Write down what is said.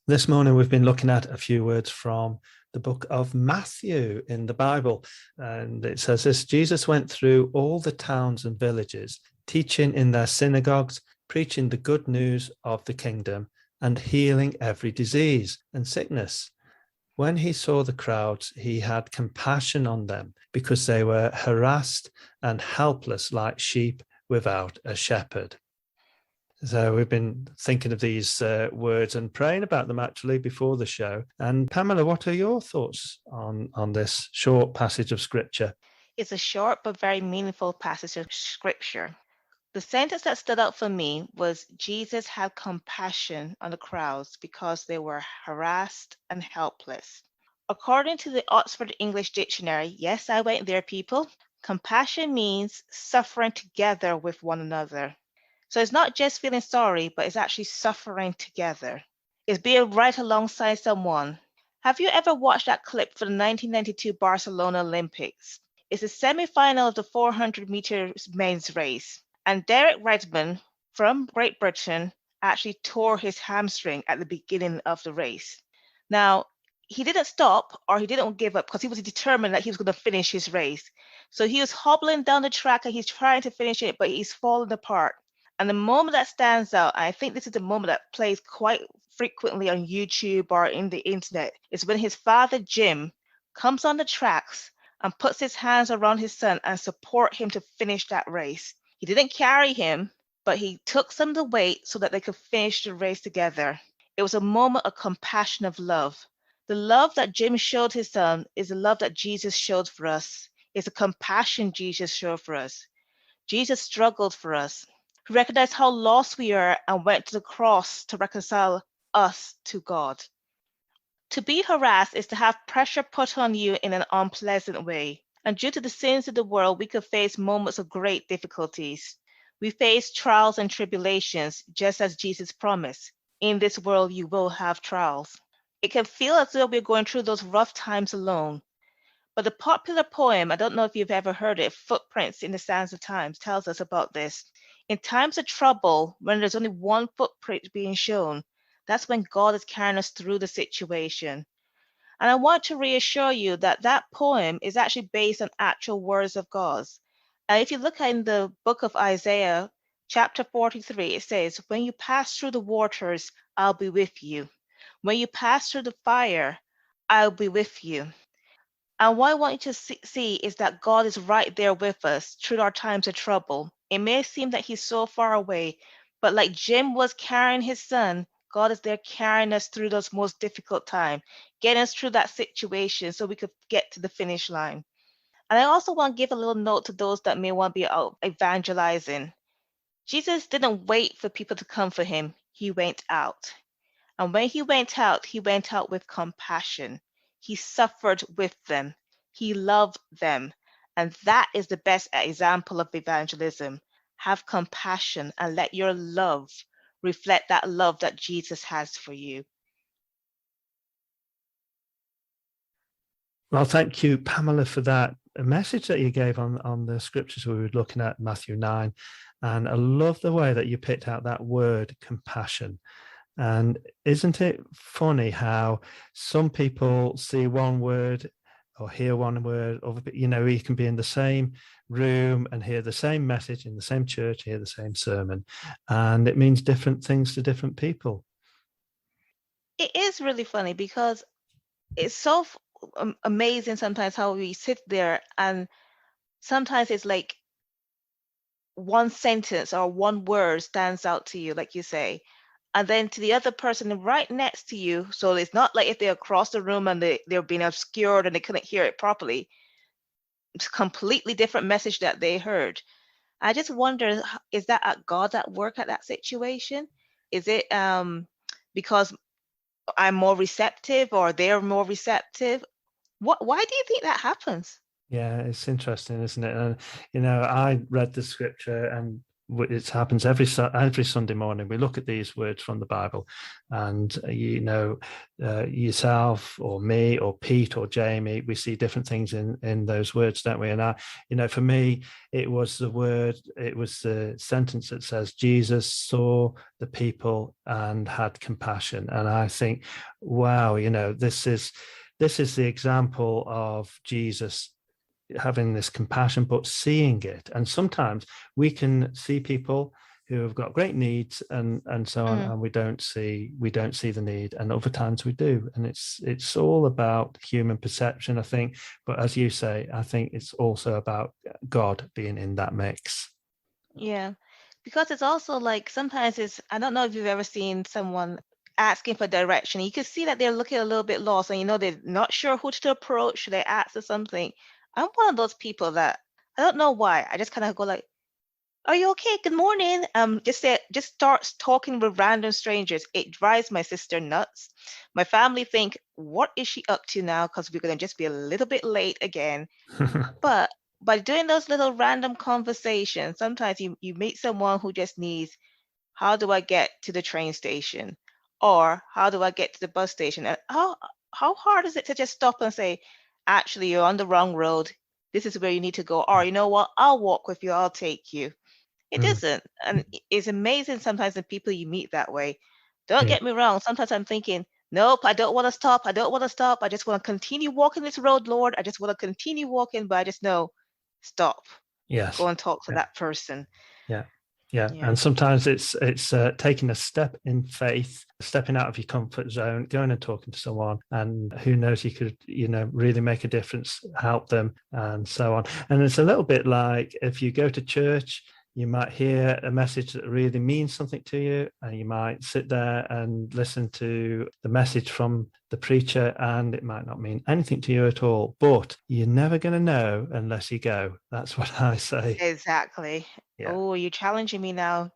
This morning, we've been looking at a few words from the book of Matthew in the Bible. And it says this: Jesus went through all the towns and villages, teaching in their synagogues, preaching the good news of the kingdom, and healing every disease and sickness. When he saw the crowds, he had compassion on them because they were harassed and helpless like sheep without a shepherd. So we've been thinking of these words and praying about them actually before the show. And Pamela, what are your thoughts on this short passage of scripture? It's a short but very meaningful passage of scripture. The sentence that stood out for me was Jesus had compassion on the crowds because they were harassed and helpless. According to the Oxford English Dictionary, yes, I went there, people, compassion means suffering together with one another. So it's not just feeling sorry, but it's actually suffering together. It's being right alongside someone. Have you ever watched that clip for the 1992 Barcelona Olympics? It's the semi-final of the 400 meters men's race, and Derek Redmond from Great Britain actually tore his hamstring at the beginning of the race. Now, he didn't stop or he didn't give up because he was determined that he was going to finish his race. So he was hobbling down the track and he's trying to finish it, but he's falling apart. And the moment that stands out, I think this is the moment that plays quite frequently on YouTube or in the internet, is when his father, Jim, comes on the tracks and puts his hands around his son and support him to finish that race. He didn't carry him, but he took some of the weight so that they could finish the race together. It was a moment of compassion, of love. The love that Jim showed his son is the love that Jesus showed for us. It's a compassion Jesus showed for us. Jesus struggled for us. He recognized how lost we are and went to the cross to reconcile us to God. To be harassed is to have pressure put on you in an unpleasant way. And due to the sins of the world, we could face moments of great difficulties. We face trials and tribulations, just as Jesus promised. In this world, you will have trials. It can feel as though we're going through those rough times alone. But the popular poem, I don't know if you've ever heard it, Footprints in the Sands of Time, tells us about this. In times of trouble, when there's only one footprint being shown, that's when God is carrying us through the situation. And I want to reassure you that that poem is actually based on actual words of God's. And if you look in the book of Isaiah, chapter 43, it says, "When you pass through the waters, I'll be with you. When you pass through the fire, I'll be with you." And what I want you to see is that God is right there with us through our times of trouble. It may seem that He's so far away, but like Jim was carrying his son, God is there carrying us through those most difficult times, getting us through that situation so we could get to the finish line. And I also want to give a little note to those that may want to be out evangelizing. Jesus didn't wait for people to come for him, He went out. And when he went out with compassion. He suffered with them. He loved them. And that is the best example of evangelism. Have compassion and let your love reflect that love that Jesus has for you. Well, thank you, Pamela, for that message that you gave on the scriptures we were looking at, Matthew 9. And I love the way that you picked out that word, compassion. And isn't it funny how some people see one word or hear one word, or you can be in the same room and hear the same message in the same church, hear the same sermon, and it means different things to different people. It is really funny because it's so amazing sometimes how we sit there and sometimes it's like one sentence or one word stands out to you, like you say, and then to the other person right next to you. So it's not like if they're across the room and they're being obscured and they couldn't hear it properly. It's a completely different message that they heard. I just wonder, is that at God at work at that situation? Is it because I'm more receptive or they're more receptive? Why do you think that happens? Yeah, it's interesting, isn't it? And I read the scripture, and it happens every Sunday morning. We look at these words from the Bible, and yourself or me or Pete or Jamie, we see different things in those words, don't we? And for me, it was the sentence that says Jesus saw the people and had compassion. And I think, wow, this is the example of Jesus having this compassion, but seeing it. And sometimes we can see people who have got great needs and so on, and we don't see the need, and other times we do. And it's all about human perception, I think. But as you say, I think it's also about God being in that mix. Yeah, because it's also like sometimes I don't know if you've ever seen someone asking for direction. You can see that they're looking a little bit lost, and they're not sure who to approach. Should they ask for something? I'm one of those people that I don't know why. I just kind of go like, "Are you okay? Good morning." Just starts talking with random strangers. It drives my sister nuts. My family think, "What is she up to now?" Because we're gonna just be a little bit late again. But by doing those little random conversations, sometimes you meet someone who just needs, how do I get to the train station? Or how do I get to the bus station? And how hard is it to just stop and say, actually, you're on the wrong road. This is where you need to go. Or you know what? I'll walk with you. I'll take you. It isn't. And it's amazing sometimes the people you meet that way. Don't get me wrong. Sometimes I'm thinking, nope, I don't want to stop. I don't want to stop. I just want to continue walking this road, Lord. I just want to continue walking, but I just know, stop. Yes. Go and talk to that person. Yeah. And sometimes it's taking a step in faith, stepping out of your comfort zone, going and talking to someone, and who knows, you could, really make a difference, help them, and so on. And it's a little bit like if you go to church, you might hear a message that really means something to you, and you might sit there and listen to the message from the preacher, and it might not mean anything to you at all, but you're never going to know unless you go. That's what I say. Exactly. Yeah. Oh, you're challenging me now.